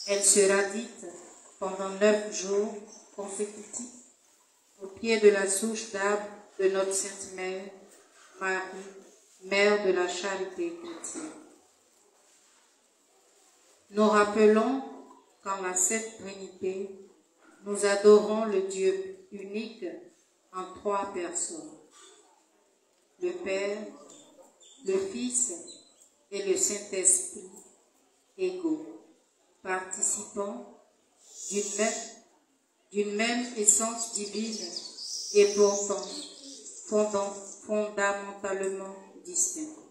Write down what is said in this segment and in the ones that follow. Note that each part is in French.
Elle sera dite pendant 9 jours consécutifs au pied de la souche d'arbre de notre Sainte Mère, Marie, Mère de la charité chrétienne. Nous rappelons qu'en la Sainte Trinité, nous adorons le Dieu unique en 3 personnes, le Père, le Fils et le Saint-Esprit, égaux, participants d'une même essence divine et pourtant fondamentalement distincts.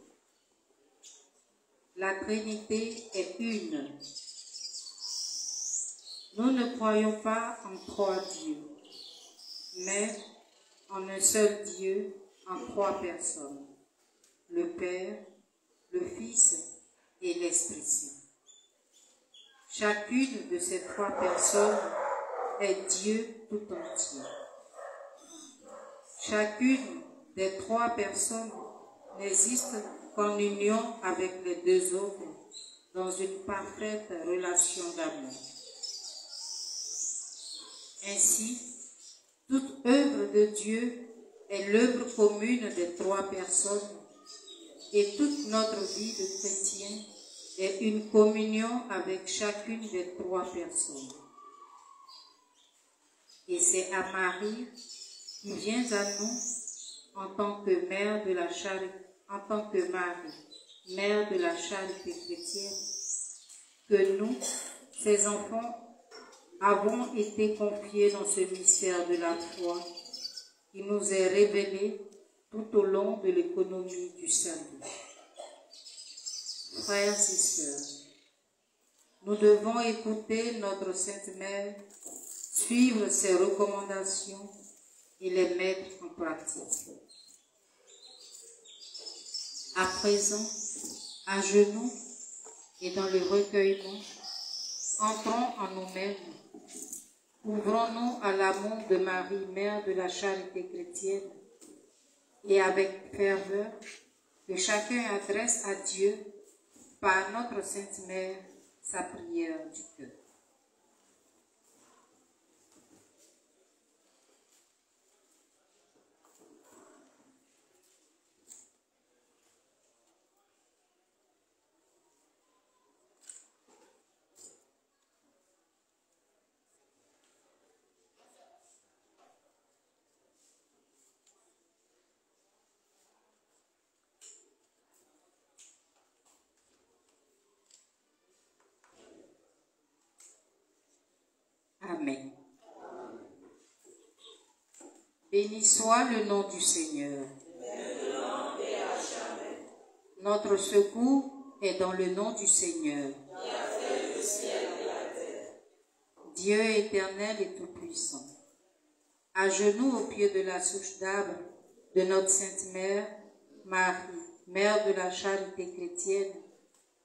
La Trinité est une. Nous ne croyons pas en 3 dieux, mais en un seul Dieu en 3 personnes, le Père, le Fils et l'Esprit Saint. Chacune de ces 3 personnes est Dieu tout entier. Chacune des 3 personnes n'existe qu'en union avec les 2 autres dans une parfaite relation d'amour. Ainsi, toute œuvre de Dieu est l'œuvre commune des 3 personnes et toute notre vie de chrétien est une communion avec chacune des 3 personnes. Et c'est à Marie qui vient à nous en tant que mère de la charité, en tant que Marie, mère de la charité chrétienne, que nous, ses enfants, avons été confiés dans ce mystère de la foi qui nous est révélé tout au long de l'économie du salut. Frères et sœurs, nous devons écouter notre Sainte Mère, suivre ses recommandations et les mettre en pratique. À présent, à genoux et dans le recueillement, entrons en nous-mêmes, ouvrons-nous à l'amour de Marie, Mère de la charité chrétienne, et avec ferveur, que chacun adresse à Dieu, par notre Sainte Mère, sa prière du cœur. Amen. Béni soit le nom du Seigneur. Maintenant et à jamais. Notre secours est dans le nom du Seigneur. Qui a fait le ciel et la terre. Dieu éternel et tout-puissant. À genoux au pied de la souche d'arbre de notre Sainte Mère, Marie, Mère de la charité chrétienne,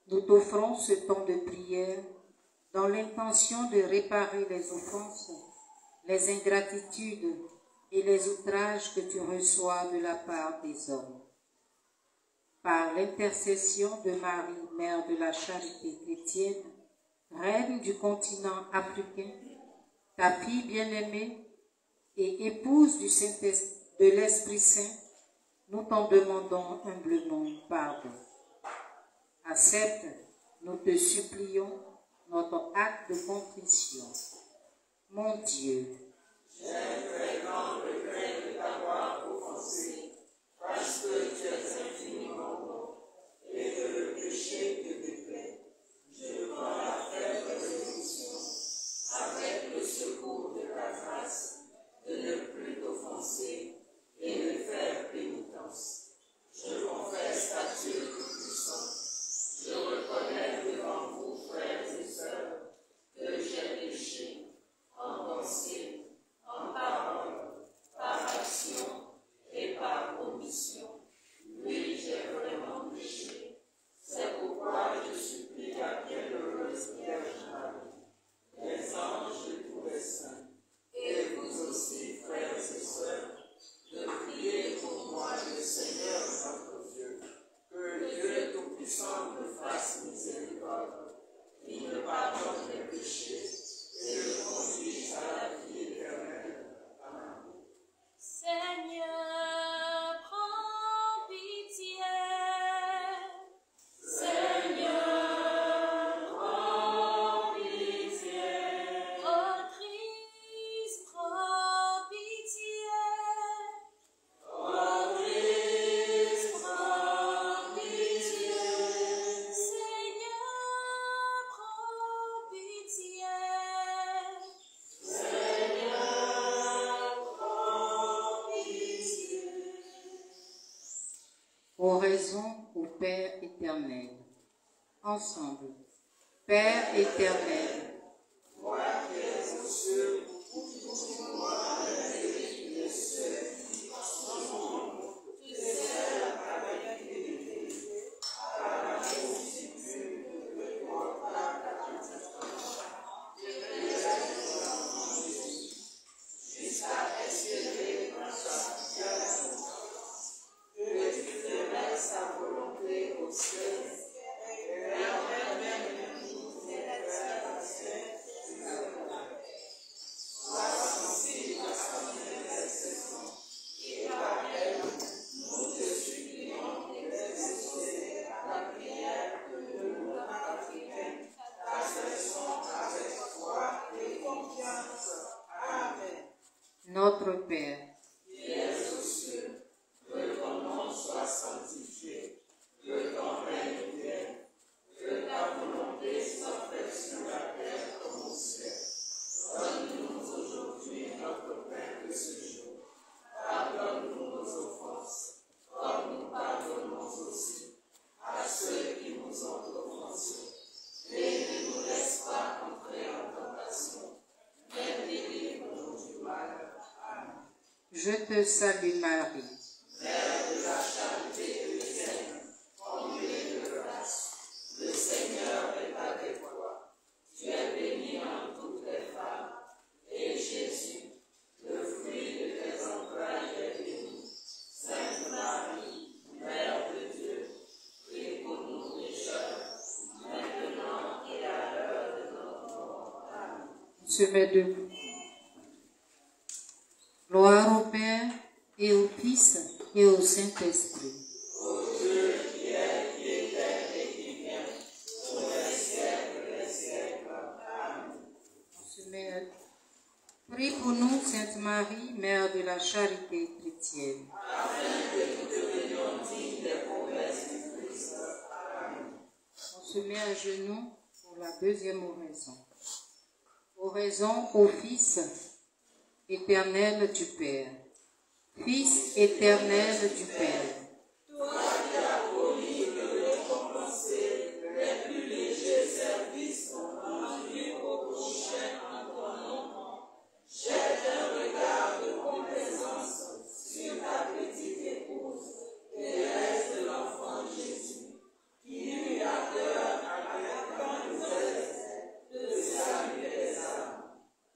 nous t'offrons ce temps de prière dans l'intention de réparer les offenses, les ingratitudes et les outrages que tu reçois de la part des hommes. Par l'intercession de Marie, Mère de la charité chrétienne, Reine du continent africain, ta fille bien-aimée et épouse de l'Esprit Saint, nous t'en demandons humblement pardon. Accepte, nous te supplions, notre acte de contrition. Mon Dieu, j'ai un très grand regret de t'avoir offensé, parce que tu es infiniment bon, et que le péché te déplaît. Je prends la ferme résolution, avec le secours de ta grâce, de ne plus t'offenser et de faire pénitence. Je confesse à Dieu Tout-Puissant. Je reconnais devant vous, frères et sœurs, que j'ai péché en pensée, en parole, par action et par éternel. Ensemble. Père éternel, Toi qui es aux cieux, gloire et cieux, son nom, tu sais avec fidélité, à la multitude de toi, jusqu'à espérer dans sa fière que tu ferais sa volonté au ciel, et permets même nous faire passer sur la terre. Sois sensible à son intercession, et par elle, nous te supplions d'exaucer la prière de nous africains, t'asservons avec foi et confiance. Amen. notre Père, Qui es aux cieux, que ton nom soit sanctifié, que ton règne vienne, que ta volonté soit faite sur la terre comme au ciel. Donne-nous aujourd'hui notre pain de ce jour. Pardonne-nous nos offenses, comme nous pardonnons aussi à ceux qui nous ont offensés. Et ne nous laisse pas entrer en tentation, mais délivre-nous du mal. Amen. je te salue Marie, Mère de la charité chrétienne, comblée de grâce, le Seigneur est avec toi. Tu es bénie en toutes les femmes, et Jésus, le fruit de tes entrailles, est béni. Sainte Marie, Mère de Dieu, prie pour nous pécheurs, maintenant et à l'heure de notre mort. Amen. on se met debout. Gloire au Père et au Fils et au Saint-Esprit. Ô Dieu qui est, qui était et qui vient, pour les siècles des siècles. Amen. On se met. Prie pour nous, Sainte Marie, Mère de la charité chrétienne. Afin que nous devenions dignes des promesses du Christ. Amen. On se met à genoux pour la deuxième oraison. Oraison au Fils éternel du Père. Fils éternel du Père. Toi qui as promis de récompenser les plus légers services rendus au prochain en ton nom, jette un regard de complaisance sur ta petite épouse, Thérèse de l'enfant Jésus, qui eut à cœur avec grande zèle de saluer les âmes.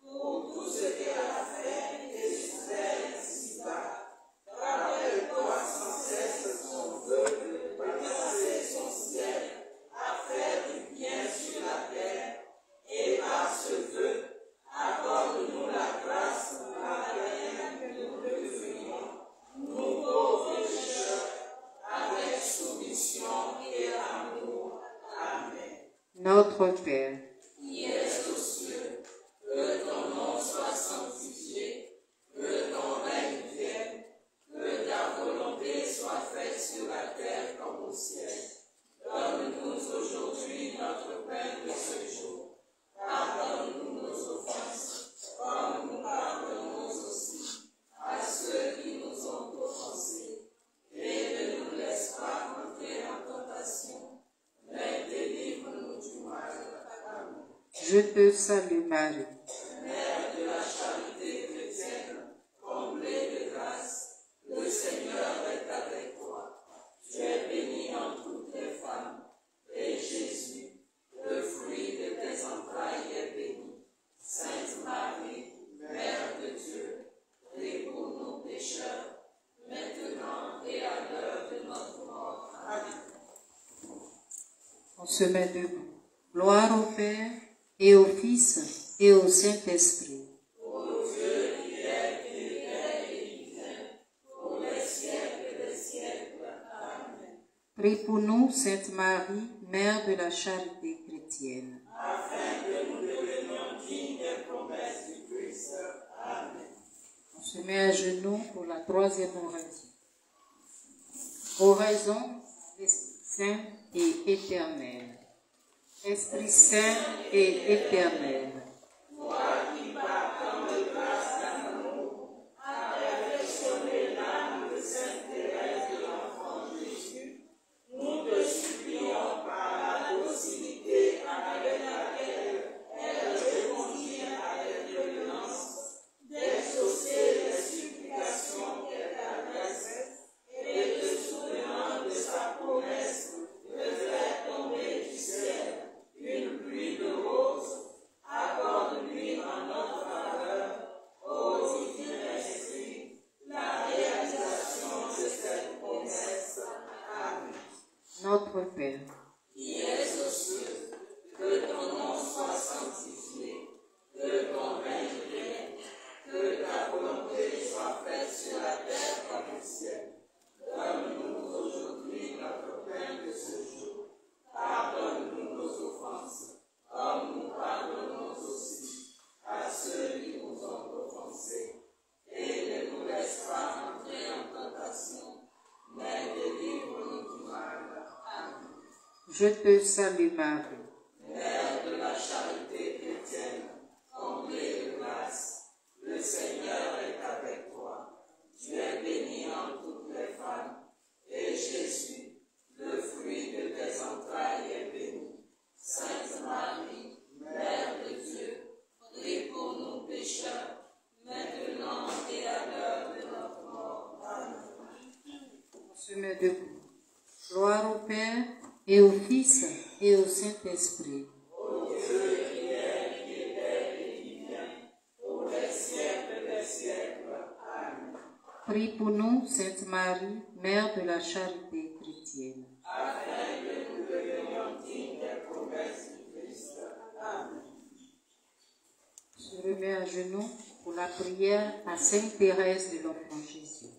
Pour tout ce qu'elle a fait et souffert ici-bas, rappelle-toi sans cesse son vœu de passer son ciel à faire du bien sur la terre, et par ce vœu, accorde-nous la grâce par laquelle nous devrions, nous pauvres pécheurs, avec soumission et amour. Amen. Notre Père, Qui es aux cieux, que ton nom soit sanctifié, que ton règne vienne, que ta volonté soit faite sur la terre comme au ciel. Donne-nous aujourd'hui notre pain de ce jour. Pardonne-nous nos offenses, comme nous pardonnons aussi à ceux qui nous ont offensés. Et ne nous laisse pas entrer en tentation, mais délivre-nous du mal. Amen. je te salue Marie, Mère de la charité chrétienne, comblée de grâce, le Seigneur est avec toi. Tu es bénie en toutes les femmes, et Jésus, le fruit de tes entrailles, est béni. Sainte Marie, Mère de Dieu, prie pour nous pécheurs, maintenant et à l'heure de notre mort. Amen. on se met debout. Gloire au Père et au Fils et au Saint-Esprit. Ô Dieu qui est, et qui vient, pour les siècles des siècles. Amen. Prie pour nous, Sainte Marie, Mère de la charité chrétienne. Afin que nous devenions dignes des promesses du Christ. Amen. On se met à genoux pour la troisième oraison. Oraison saint et éternel. Esprit saint et éternel. Toi qui par tant de grâce d'amour as perfectionné l'âme de Sainte Thérèse de l'enfant Jésus, nous te supplions Je te salue Marie. Mère de la charité chrétienne, comblée de grâce, le Seigneur est avec toi. Tu es bénie en toutes les femmes, et Jésus, le fruit de tes entrailles, est béni. Sainte Marie, Mère de Dieu, prie pour nous pécheurs, maintenant et à l'heure de notre mort. Amen. On se met debout. Gloire au Père, et au Fils, et au Saint-Esprit. Ô Dieu qui est, qui était et qui vient, pour les siècles des siècles. Amen. Prie pour nous, Sainte Marie, Mère de la charité chrétienne. Afin que nous devenions dignes des promesses du Christ. Amen. Je remets à genoux pour la prière à Sainte Thérèse de l'Enfant Jésus.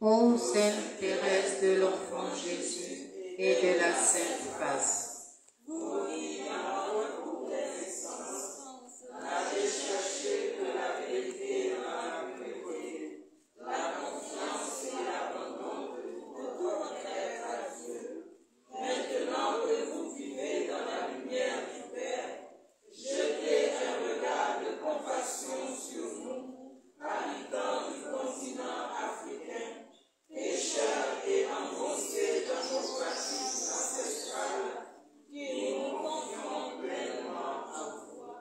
Ô Sainte Thérèse de l'Enfant Jésus et de la Sainte Face, Vous qui, dans votre cours d'existence, n'avez cherché que la vérité dans la pureté, la confiance et l'abandon de toute retraite à Dieu, maintenant que vous vivez dans la lumière du Père, jetez un regard de compassion sur nous, habitants du continent africain, pécheurs et enfoncés dans nos pratiques ancestrales, qui nous confions pleinement en toi.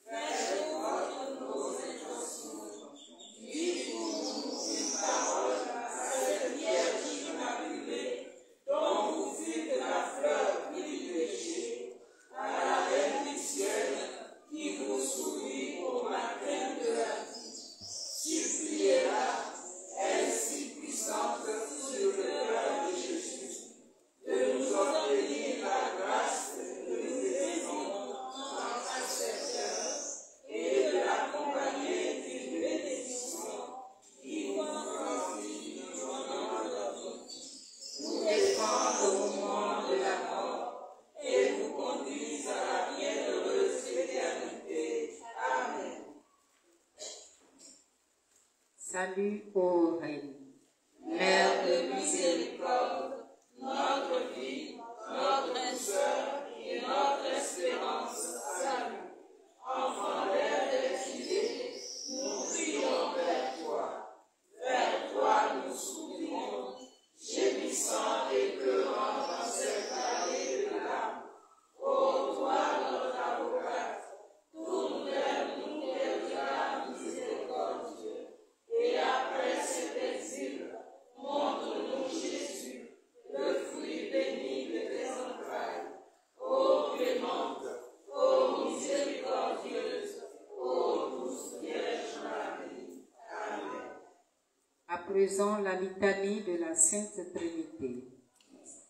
Faites votre nos intentions. Dites pour nous une parole à cette Vierge immaculée, dont vous fûtes la fleur privilégiée, à la Reine du ciel, qui vous sourit au matin de la vie. Suppliez-la, elle si puissante sur le cœur de Jésus, de nous obtenir la grâce que nous désirons en accepteur et de l'accompagner d'une bénédiction qui nous fortifie pendant notre vie, nous défend au moment de la mort et nous conduise à la bienheureuse éternité. Amen. salut ô Reine, Mère de Miséricorde, notre vie, notre douceur et notre espérance, salut. Enfant d'air exilé, nous prions vers toi. Vers toi nous soupirons, gémissant et pleurant dans cette vallée de larmes. Ô toi, notre avocate, tourne vers nous les regards miséricordieux. Et après cet exil, montre-nous Jésus, le fruit béni de tes entrailles. Ô clémente, ô miséricordieuse, ô douce Vierge Marie. Amen. À présent, la litanie de la Sainte Trinité.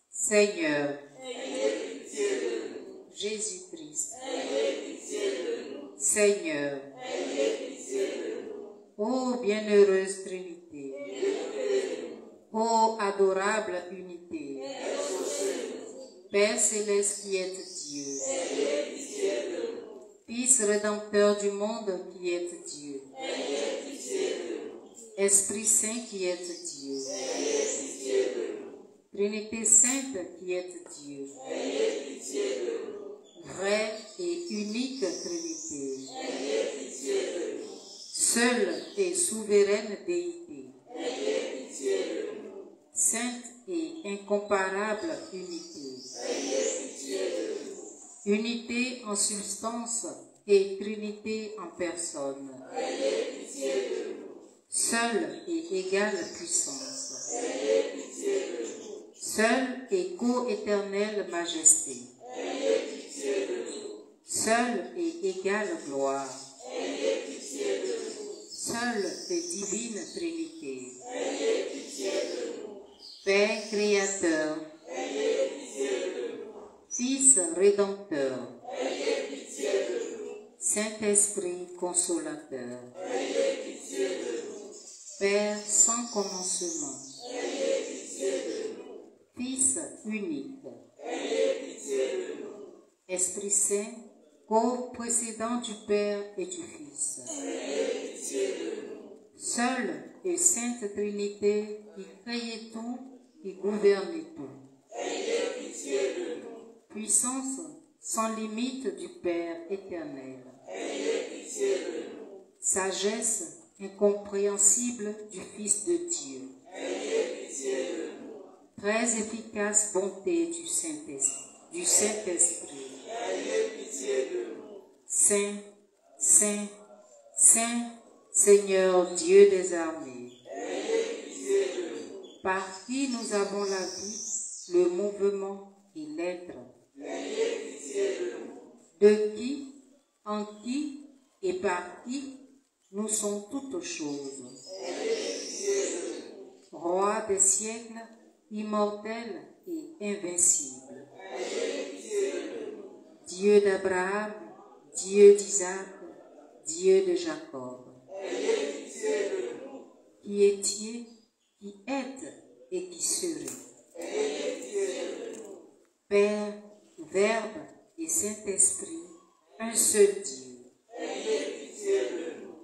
Seigneur, Ayez pitié de nous. Jésus-Christ, Ayez pitié de nous. Seigneur, Ayez pitié de nous. ô bienheureuse Trinité, Écoutez-nous. ô adorable unité, Exaucez-nous. Père céleste qui êtes Dieu, Ayez pitié de nous. Fils rédempteur du monde qui êtes Dieu, Ayez pitié de nous. Esprit Saint qui êtes Dieu, Ayez pitié de nous. Trinité Sainte qui êtes Dieu, Ayez pitié de nous. vraie et unique Trinité, Ayez pitié de nous. seule et souveraine Déité, Ayez pitié de nous. sainte et incomparable unité, Ayez pitié de nous. unité en substance et Trinité en personne, Ayez pitié de nous. seule et égale puissance, Ayez pitié de nous. seule et co-éternelle majesté, Ayez pitié de nous. seule et égale gloire, Ayez pitié de nous. seule et divine Trinité, Ayez pitié de nous. Père créateur, Ayez pitié de nous. Fils rédempteur, Ayez pitié de nous. Saint-Esprit consolateur, Ayez pitié de nous. Père sans commencement, Ayez pitié de nous. Fils unique, Ayez pitié de nous. Esprit Saint, corps précédent du Père et du Fils, Ayez pitié de nous. seule et sainte Trinité qui crée tout, qui gouverne tout, Ayez pitié de nous. puissance sans limite du Père éternel, ayez pitié de nous. Sagesse incompréhensible du Fils de Dieu, Ayez pitié de nous. Très efficace bonté du Saint-Esprit, Ayez pitié de nous. Saint, Saint, Saint, Seigneur Dieu des armées, Ayez pitié de nous. par qui nous avons la vie, le mouvement et l'être, Ayez pitié de nous. de qui, en qui et par qui nous sommes toutes choses. Ayez pitié de nous. Roi des siècles, immortel et invincible, Ayez pitié de nous. Dieu d'Abraham, Dieu d'Isaac, Dieu de Jacob, Ayez pitié de nous. qui étiez, qui êtes et qui serez. Ayez pitié de nous. Père, Verbe et Saint-Esprit, un seul Dieu. Ayez pitié de nous.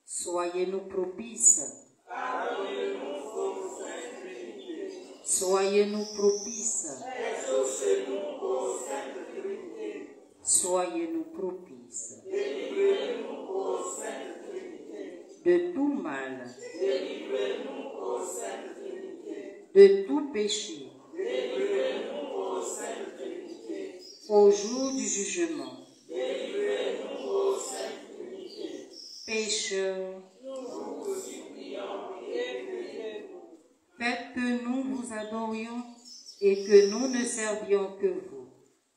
Soyez-nous propices. Pardonnez-nous vos infidélités. Soyez-nous propices. Exaucez-nous aux saintes trinités. Soyez-nous propices. Délivrez-nous aux saintes trinités. De tout mal, Délivrez-nous aux saintes trinités. de tout péché, Délivrez-nous aux saintes trinités. au jour du jugement. Délivrez-nous aux saintes trinités. Pécheurs, Nous vous supplions, écoutez-nous. faites que nous vous adorions et que nous ne servions que vous.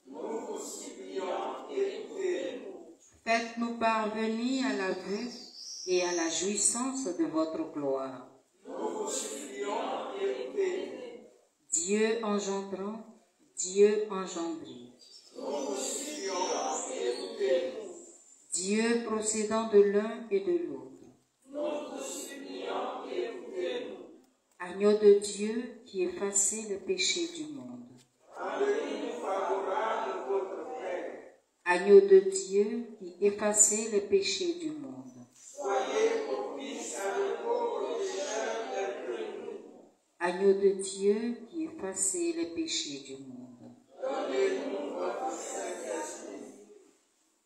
Nous vous supplions, écoutez-nous. Faites-nous parvenir à la vue et à la jouissance de votre gloire. Nous vous supplions, écoutez-nous. Dieu engendrant, Dieu engendré. Nous vous supplions, écoutez-nous. Dieu procédant de l'un et de l'autre. Nous vous supplions, écoutez-nous. Agneau de Dieu qui effacez le péché du monde. Rendez-nous favorable votre Père. Agneau de Dieu qui effacez le péché du monde. Soyez propice à repos des pécheurs d'être nous. Agneau de Dieu qui effacez le péché du monde. Donnez-nous votre Saint-Esprit.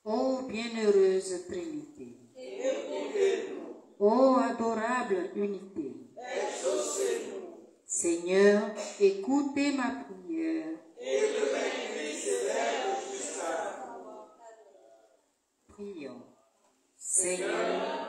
Ô bienheureuse Trinité, Écoutez-nous. ô adorable unité, Exaucez-nous. Seigneur, écoutez ma prière. Et le Saint-Christ s'élève jusqu'à vous. Prions. Seigneur,